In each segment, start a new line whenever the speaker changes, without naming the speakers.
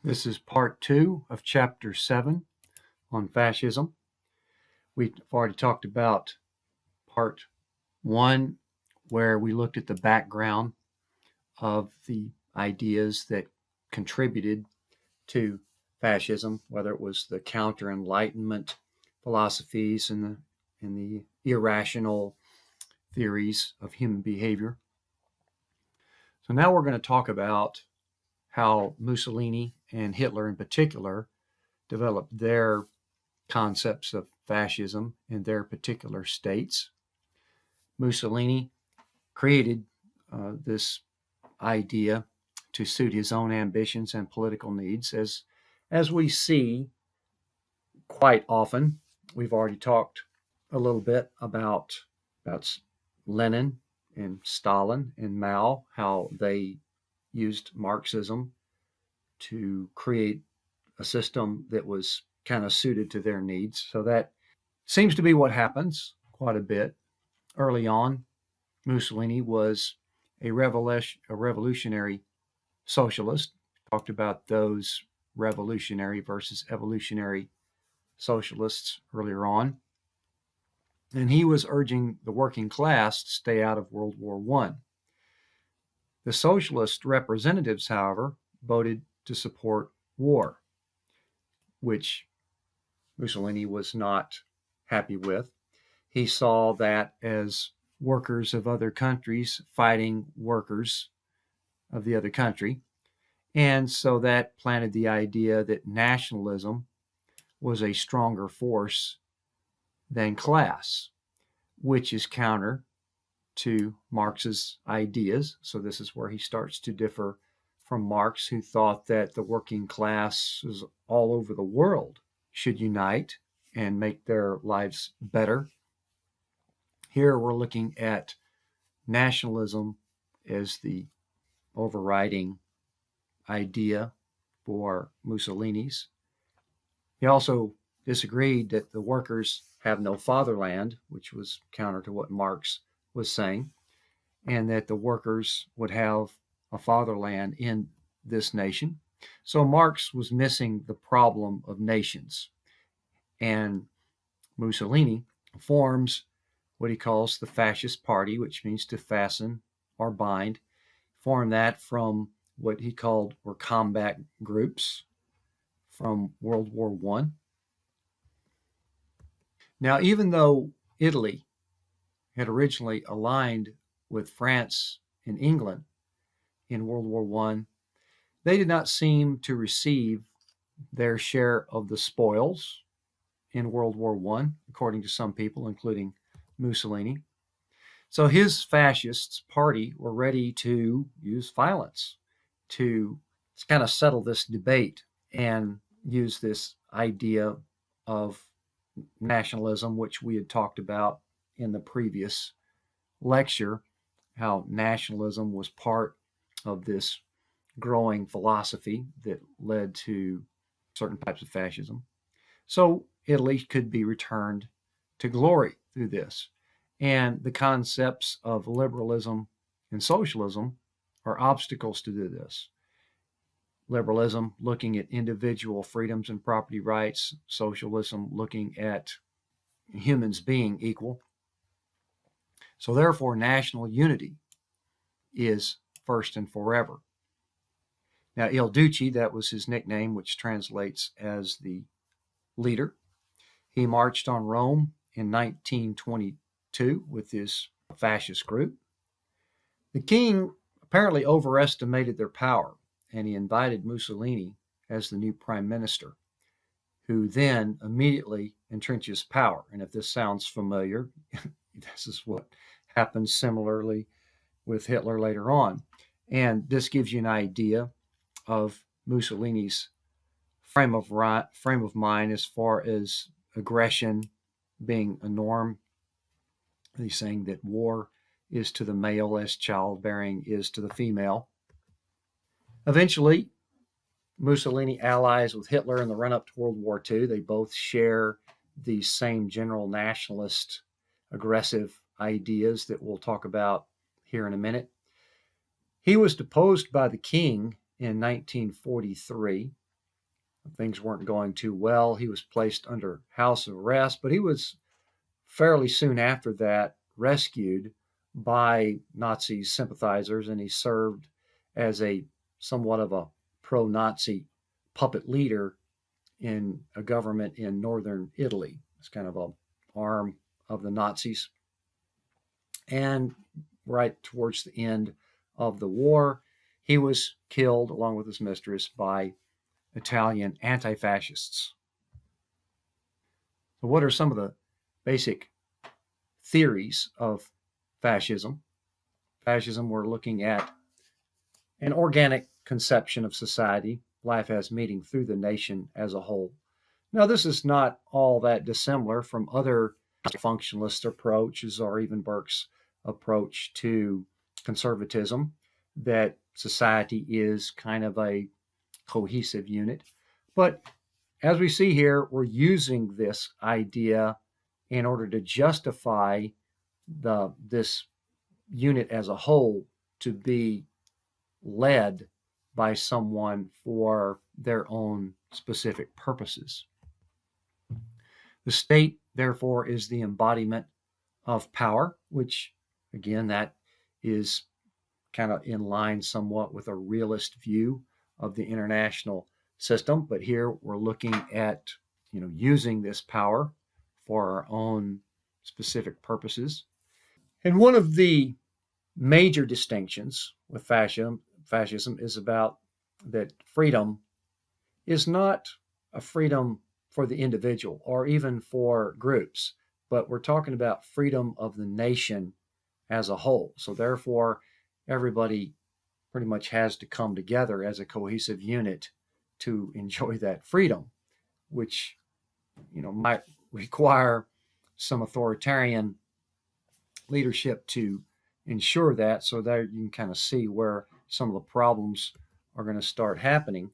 This is part 2 of chapter 7 on fascism. We've already talked about part 1, where we looked at the background of the ideas that contributed to fascism, whether it was the counter-enlightenment philosophies and the irrational theories of human behavior. So now we're going to talk about how Mussolini and Hitler in particular developed their concepts of fascism in their particular states. Mussolini created this idea to suit his own ambitions and political needs, as we see quite often. We've already talked a little bit about Lenin and Stalin and Mao, how they used Marxism to create a system that was kind of suited to their needs. So that seems to be what happens quite a bit. Early on, Mussolini was a revolutionary socialist. Talked about those revolutionary versus evolutionary socialists earlier on. And he was urging the working class to stay out of World War I. The socialist representatives, however, voted to support war, which Mussolini was not happy with. He saw that as workers of other countries fighting workers of the other country. And so that planted the idea that nationalism was a stronger force than class, which is counter to Marx's ideas. So this is where he starts to differ from Marx, who thought that the working classes all over the world should unite and make their lives better. Here we're looking at nationalism as the overriding idea for Mussolini's. He also disagreed that the workers have no fatherland, which was counter to what Marx was saying, and that the workers would have a fatherland in this nation. So Marx was missing the problem of nations. And Mussolini forms what he calls the Fascist Party, which means to fasten or bind. Formed that from what he called were combat groups from World War I. Now, even though Italy had originally aligned with France and England in World War I, they did not seem to receive their share of the spoils in World War I, according to some people, including Mussolini. So his fascist party were ready to use violence to kind of settle this debate and use this idea of nationalism, which we had talked about in the previous lecture, how nationalism was part of this growing philosophy that led to certain types of fascism. So Italy could be returned to glory through this. And the concepts of liberalism and socialism are obstacles to do this. Liberalism looking at individual freedoms and property rights, socialism looking at humans being equal. So therefore, national unity is first and forever. Now, Il Duce, that was his nickname, which translates as the leader. He marched on Rome in 1922 with his fascist group. The king apparently overestimated their power, and he invited Mussolini as the new prime minister, who then immediately entrenches power. And if this sounds familiar, this is what happens similarly with Hitler later on. And this gives you an idea of Mussolini's frame of mind as far as aggression being a norm. He's saying that war is to the male as childbearing is to the female. Eventually, Mussolini allies with Hitler in the run-up to World War II. They both share these same general nationalist aggressive ideas that we'll talk about here in a minute. He was deposed by the king in 1943, things weren't going too well. He was placed under house arrest, but he was fairly soon after that rescued by Nazi sympathizers, and he served as a somewhat of a pro-Nazi puppet leader in a government in northern Italy. It's kind of an arm of the Nazis. And right towards the end of the war, he was killed along with his mistress by Italian anti-fascists. So what are some of the basic theories of fascism? Fascism, we're looking at an organic conception of society, life as meeting through the nation as a whole. Now, this is not all that dissimilar from other functionalist approaches or even Burke's approach to conservatism, that society is kind of a cohesive unit. But as we see here, we're using this idea in order to justify this unit as a whole to be led by someone for their own specific purposes. The state, therefore, is the embodiment of power, which, again, that is kind of in line somewhat with a realist view of the international system. But here we're looking at, using this power for our own specific purposes. And one of the major distinctions with fascism is about that freedom is not a freedom for the individual or even for groups, but we're talking about freedom of the nation as a whole. So therefore, everybody pretty much has to come together as a cohesive unit to enjoy that freedom, which might require some authoritarian leadership to ensure that. So there you can kind of see where some of the problems are going to start happening.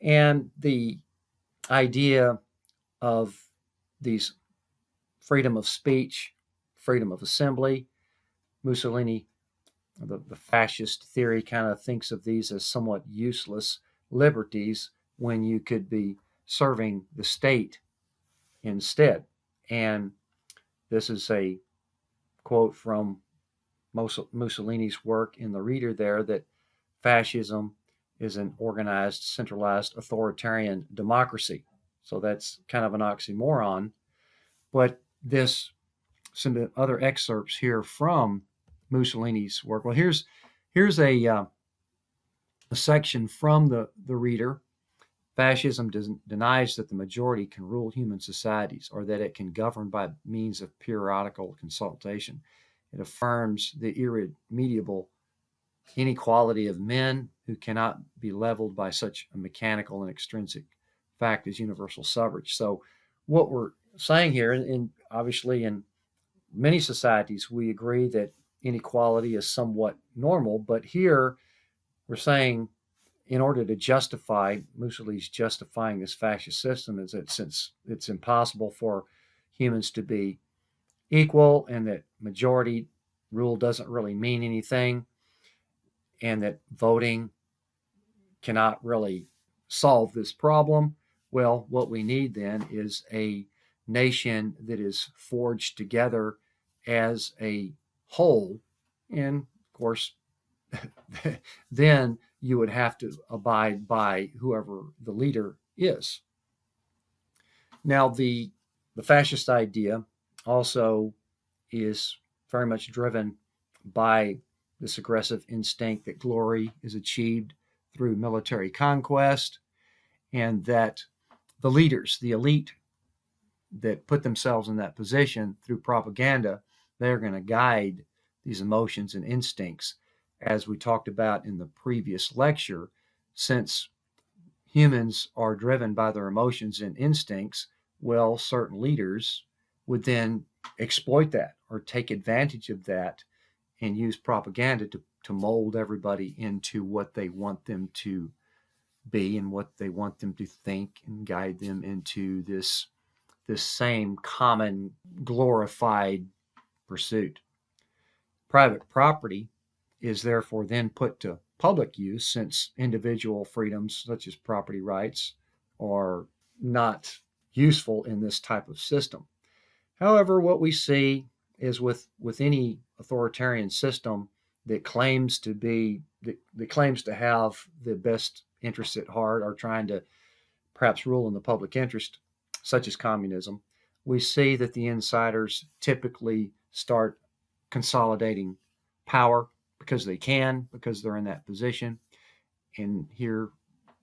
And the idea of these freedom of speech, freedom of assembly, Mussolini, the fascist theory, kind of thinks of these as somewhat useless liberties when you could be serving the state instead. And this is a quote from Mussolini's work in The Reader there, that fascism is an organized, centralized, authoritarian democracy. So that's kind of an oxymoron. But some other excerpts here from Mussolini's work. Well, here's a section from the Reader. Fascism denies that the majority can rule human societies or that it can govern by means of periodical consultation. It affirms the irremediable inequality of men who cannot be leveled by such a mechanical and extrinsic fact as universal suffrage. So what we're saying here, and obviously in many societies we agree that inequality is somewhat normal, but here we're saying in order to justify, Mussolini's justifying this fascist system, is that since it's impossible for humans to be equal and that majority rule doesn't really mean anything and that voting cannot really solve this problem, well, what we need then is a nation that is forged together as a whole. And of course, then you would have to abide by whoever the leader is. Now, the fascist idea also is very much driven by this aggressive instinct that glory is achieved through military conquest, and that the leaders, the elite that put themselves in that position through propaganda, they're going to guide these emotions and instincts. As we talked about in the previous lecture, since humans are driven by their emotions and instincts, well, certain leaders would then exploit that or take advantage of that and use propaganda to mold everybody into what they want them to be and what they want them to think, and guide them into this same common glorified pursuit. Private property is therefore then put to public use, since individual freedoms such as property rights are not useful in this type of system. However, what we see is with any authoritarian system that claims to have the best interests at heart, or trying to perhaps rule in the public interest, such as communism, we see that the insiders typically start consolidating power because they can, because they're in that position. And here,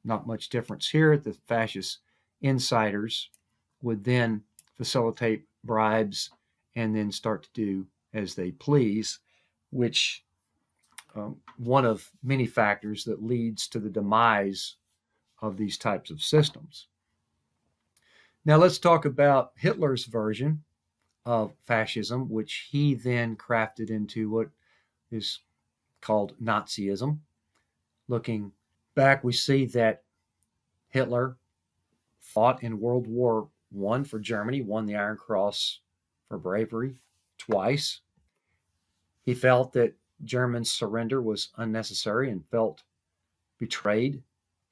not much difference here. The fascist insiders would then facilitate bribes and then start to do as they please, which one of many factors that leads to the demise of these types of systems. Now let's talk about Hitler's version of fascism, which he then crafted into what is called Nazism. Looking back, we see that Hitler fought in World War I for Germany, won the Iron Cross for bravery twice. He felt that Germans' surrender was unnecessary and felt betrayed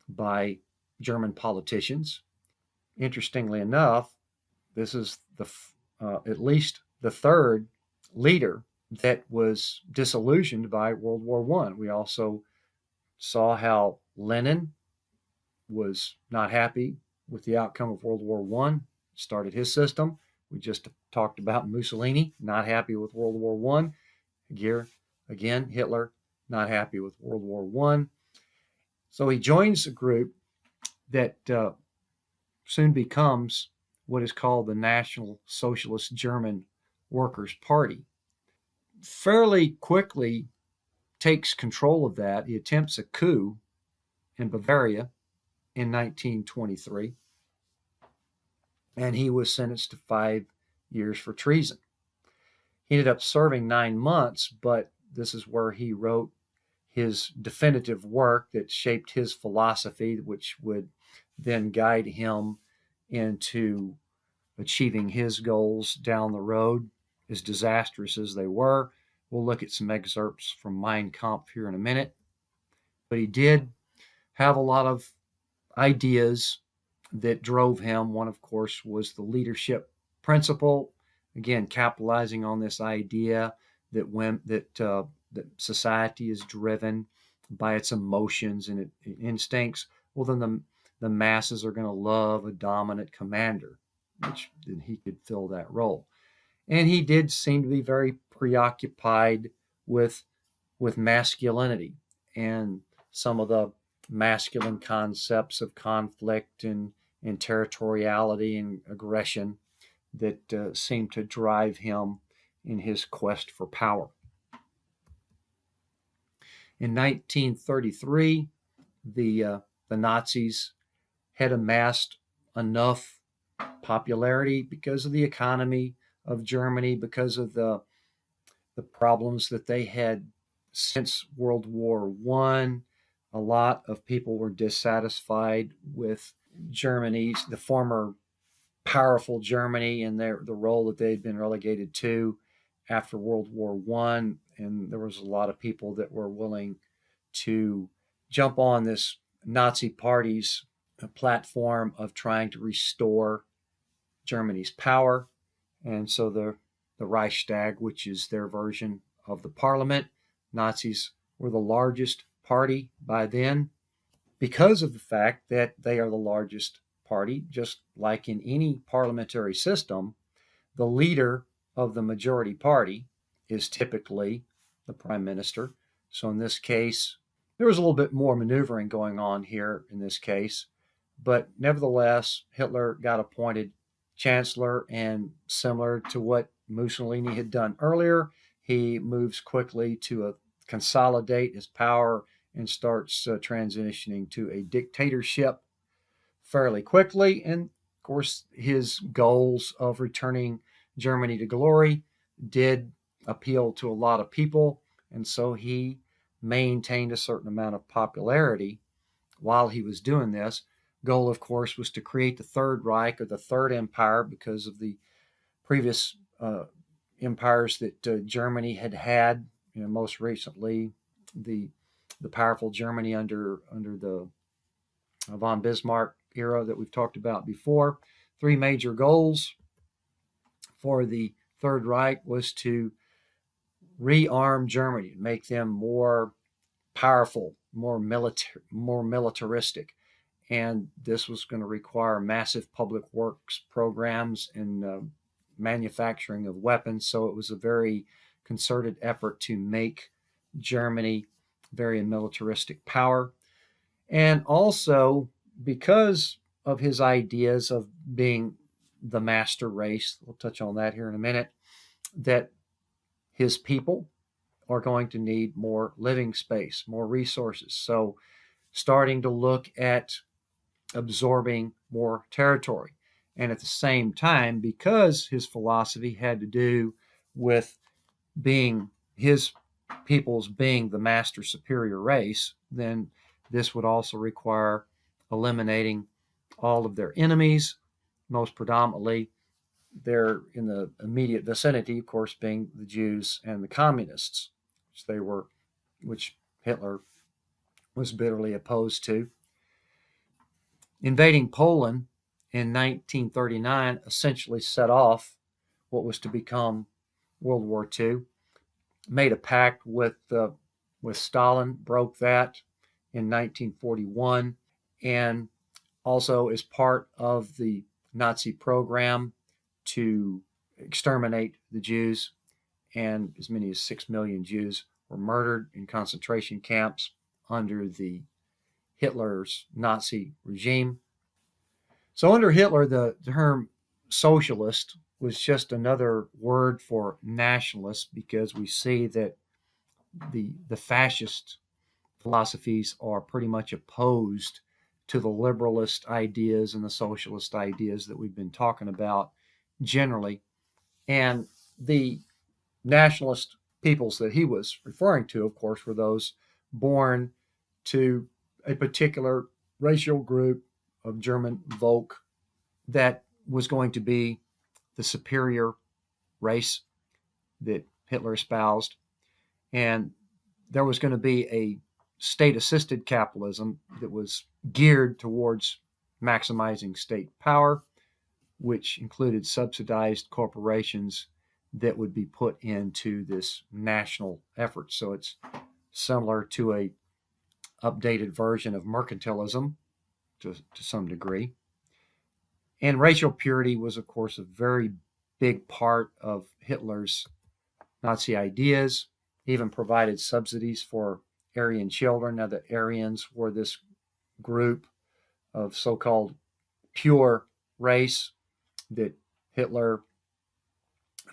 by German politicians. Interestingly enough, this is at least the third leader that was disillusioned by World War I. We also saw how Lenin was not happy with the outcome of World War I, started his system. We just talked about Mussolini, not happy with World War I. Again, Hitler, not happy with World War I. So he joins a group that soon becomes what is called the National Socialist German Workers' Party. Fairly quickly takes control of that. He attempts a coup in Bavaria in 1923, and he was sentenced to 5 years for treason. He ended up serving 9 months, but this is where he wrote his definitive work that shaped his philosophy, which would then guide him into achieving his goals down the road, as disastrous as they were. We'll look at some excerpts from Mein Kampf here in a minute. But he did have a lot of ideas that drove him. One, of course, was the leadership principle. Again, capitalizing on this idea that society is driven by its emotions and instincts. Well, then the masses are going to love a dominant commander, which then he could fill that role. And he did seem to be very preoccupied with masculinity and some of the masculine concepts of conflict and territoriality and aggression that seemed to drive him in his quest for power. In 1933, the Nazis had amassed enough popularity because of the economy of Germany, because of the problems that they had since World War I. A lot of people were dissatisfied with the former powerful Germany, and the role that they'd been relegated to after World War I. And there was a lot of people that were willing to jump on this Nazi party's platform of trying to restore Germany's power. And so the Reichstag, which is their version of the parliament, Nazis were the largest party by then. Because of the fact that they are the largest party, just like in any parliamentary system, the leader of the majority party is typically the prime minister. So in this case, there was a little bit more maneuvering going on here in this case, but nevertheless, Hitler got appointed chancellor, and similar to what Mussolini had done earlier, he moves quickly to consolidate his power and starts transitioning to a dictatorship fairly quickly. And of course, his goals of returning Germany to glory did appeal to a lot of people, and so he maintained a certain amount of popularity while he was doing this. Goal, of course, was to create the Third Reich, or the Third Empire, because of the previous empires that Germany had. Most recently, the powerful Germany under the von Bismarck era that we've talked about before. Three major goals for the Third Reich was to rearm Germany, make them more powerful, more militaristic. And this was going to require massive public works programs and manufacturing of weapons. So it was a very concerted effort to make Germany very militaristic power. And also, because of his ideas of being the master race, we'll touch on that here in a minute, that his people are going to need more living space, more resources. So starting to look at absorbing more territory. And at the same time, because his philosophy had to do with being his people's being the master superior race, then this would also require eliminating all of their enemies, most predominantly they're in the immediate vicinity, of course, being the Jews and the communists, which Hitler was bitterly opposed to. Invading Poland in 1939 essentially set off what was to become World War II. Made a pact with Stalin, broke that in 1941, and also as part of the Nazi program to exterminate the Jews, and as many as 6 million Jews were murdered in concentration camps under the Hitler's Nazi regime. So under Hitler, the term socialist was just another word for nationalist, because we see that the fascist philosophies are pretty much opposed to the liberalist ideas and the socialist ideas that we've been talking about generally. And the nationalist peoples that he was referring to, of course, were those born to a particular racial group of German Volk that was going to be the superior race that Hitler espoused. And there was going to be a state-assisted capitalism that was geared towards maximizing state power, which included subsidized corporations that would be put into this national effort. So it's similar to a updated version of mercantilism to some degree. And racial purity was, of course, a very big part of Hitler's Nazi ideas. He even provided subsidies for Aryan children. Now, the Aryans were this group of so-called pure race that Hitler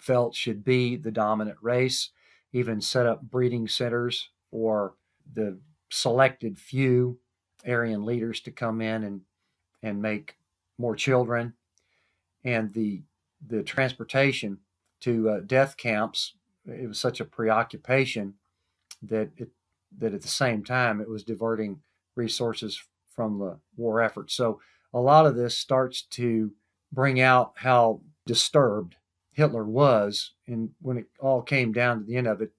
felt should be the dominant race, even set up breeding centers for the selected few Aryan leaders to come in and make more children. And the transportation to death camps, it was such a preoccupation that at the same time it was diverting resources from the war effort. So a lot of this starts to bring out how disturbed Hitler was, and when it all came down to the end of it,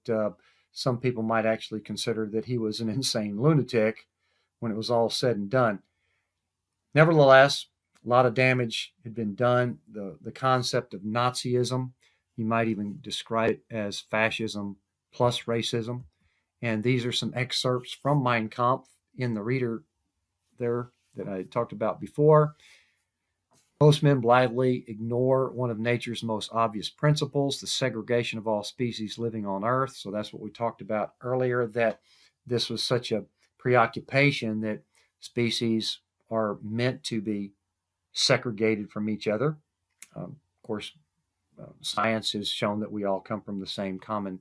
some people might actually consider that he was an insane lunatic when it was all said and done. Nevertheless, a lot of damage had been done. The concept of Nazism, you might even describe it as fascism plus racism. And these are some excerpts from Mein Kampf in the reader there that I talked about before. Most men blithely ignore one of nature's most obvious principles, the segregation of all species living on Earth. So that's what we talked about earlier, that this was such a preoccupation that species are meant to be segregated from each other. Of course, science has shown that we all come from the same common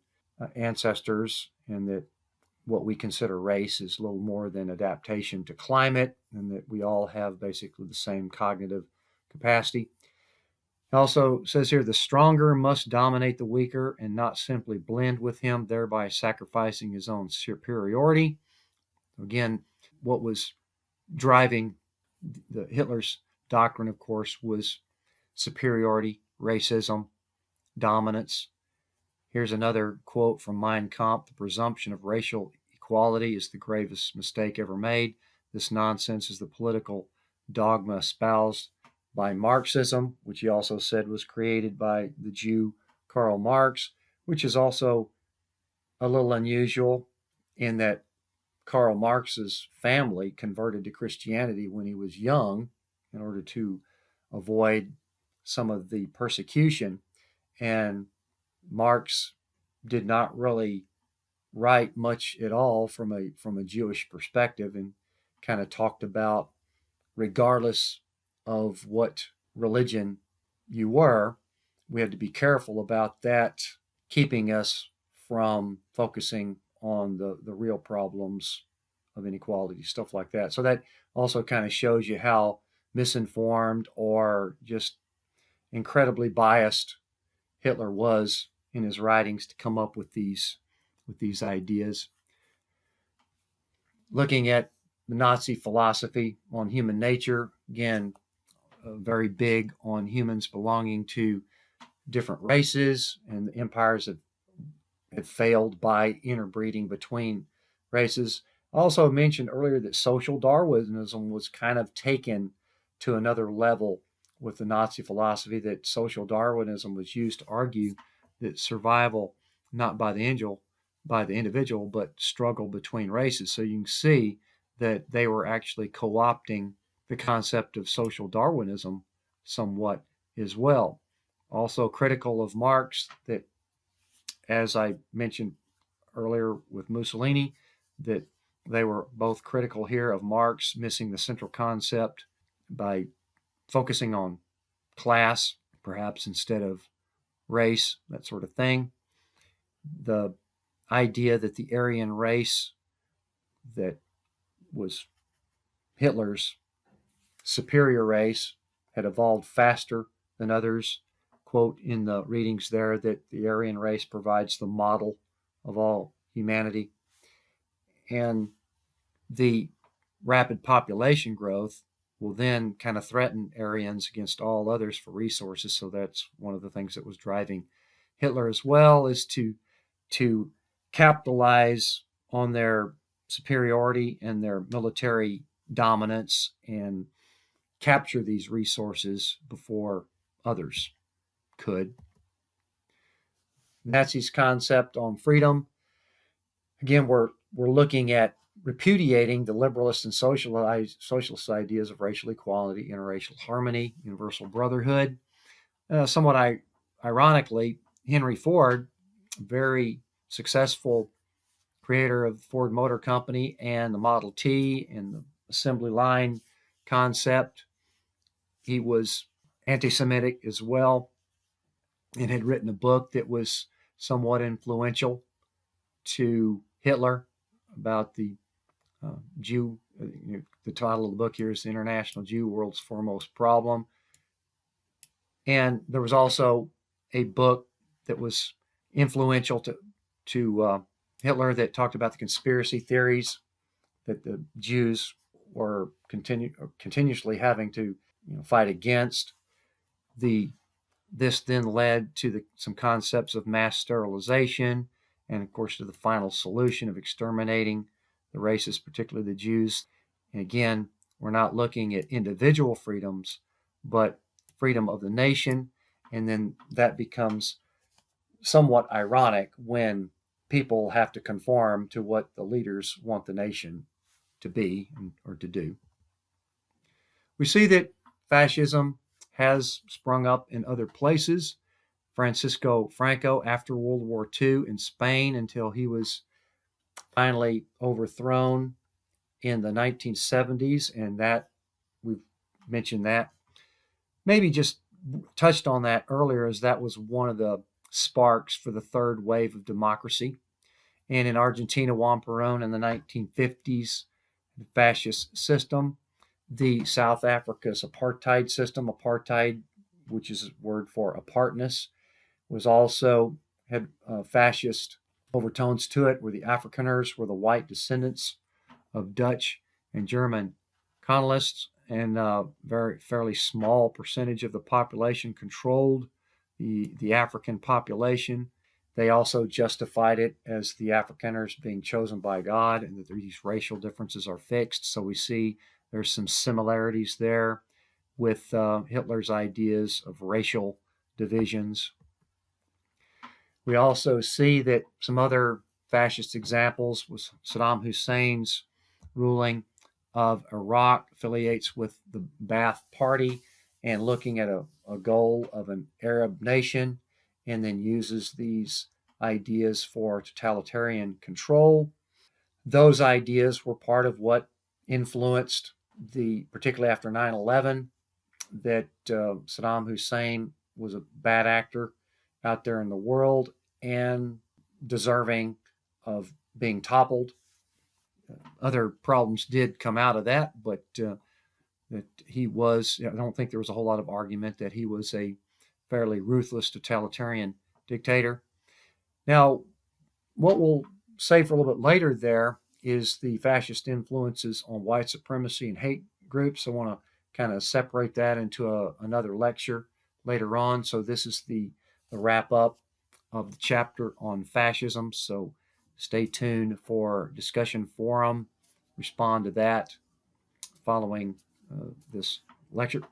ancestors, and that what we consider race is little more than adaptation to climate, and that we all have basically the same cognitive capacity. It also says here, the stronger must dominate the weaker and not simply blend with him, thereby sacrificing his own superiority. Again, what was driving Hitler's doctrine, of course, was superiority, racism, dominance. Here's another quote from Mein Kampf: the presumption of racial equality is the gravest mistake ever made. This nonsense is the political dogma espoused by Marxism, which he also said was created by the Jew Karl Marx, which is also a little unusual in that Karl Marx's family converted to Christianity when he was young in order to avoid some of the persecution. And Marx did not really write much at all from a Jewish perspective, and kind of talked about, regardless of what religion you were, we had to be careful about that, keeping us from focusing on the real problems of inequality, stuff like that. So that also kind of shows you how misinformed or just incredibly biased Hitler was in his writings to come up with these ideas. Looking at the Nazi philosophy on human nature, again, very big on humans belonging to different races, and the empires have failed by interbreeding between races. I also mentioned earlier that social Darwinism was kind of taken to another level with the Nazi philosophy, that social Darwinism was used to argue that survival, not by the individual, but struggle between races. So you can see that they were actually co-opting the concept of social Darwinism somewhat as well. Also critical of Marx, that, as I mentioned earlier with Mussolini, that they were both critical here of Marx missing the central concept by focusing on class, perhaps instead of race, that sort of thing. The idea that the Aryan race, that was Hitler's superior race, had evolved faster than others. Quote in the readings there that the Aryan race provides the model of all humanity. And the rapid population growth will then kind of threaten Aryans against all others for resources. So that's one of the things that was driving Hitler as well, is to capitalize on their superiority and their military dominance and capture these resources before others could. Nazis' concept on freedom. Again, we're looking at repudiating the liberalist and socialist ideas of racial equality, interracial harmony, universal brotherhood. Somewhat ironically, Henry Ford, very successful creator of the Ford Motor Company and the Model T and the assembly line concept, he was anti-Semitic as well, and had written a book that was somewhat influential to Hitler about the Jew. The title of the book here is The International Jew, World's Foremost Problem. And there was also a book that was influential to Hitler that talked about the conspiracy theories that the Jews were continuously having to fight against. This then led to some concepts of mass sterilization, and of course to the final solution of exterminating the races, particularly the Jews. And again, we're not looking at individual freedoms, but freedom of the nation. And then that becomes somewhat ironic when people have to conform to what the leaders want the nation to be or to do. We see that fascism has sprung up in other places. Francisco Franco, after World War II in Spain, until he was finally overthrown in the 1970s, and that we've mentioned that. Maybe just touched on that earlier, as that was one of the sparks for the third wave of democracy. And in Argentina, Juan Perón in the 1950s, the fascist system. The South Africa's apartheid system, apartheid, which is a word for apartness, was also had fascist overtones to it, where the Afrikaners were the white descendants of Dutch and German colonists, and fairly small percentage of the population controlled the African population. They also justified it as the Afrikaners being chosen by God, and that these racial differences are fixed. So we see There's some similarities there with Hitler's ideas of racial divisions. We also see that some other fascist examples was Saddam Hussein's ruling of Iraq affiliates with the Ba'ath Party and looking at a goal of an Arab nation, and then uses these ideas for totalitarian control. Those ideas were part of what influenced particularly after 9/11, that Saddam Hussein was a bad actor out there in the world and deserving of being toppled. Other problems did come out of that, but that he was, I don't think there was a whole lot of argument that he was a fairly ruthless totalitarian dictator. Now, what we'll say for a little bit later there is the fascist influences on white supremacy and hate groups. I want to kind of separate that into another lecture later on. So this is the wrap up of the chapter on fascism. So stay tuned for discussion forum. Respond to that following this lecture.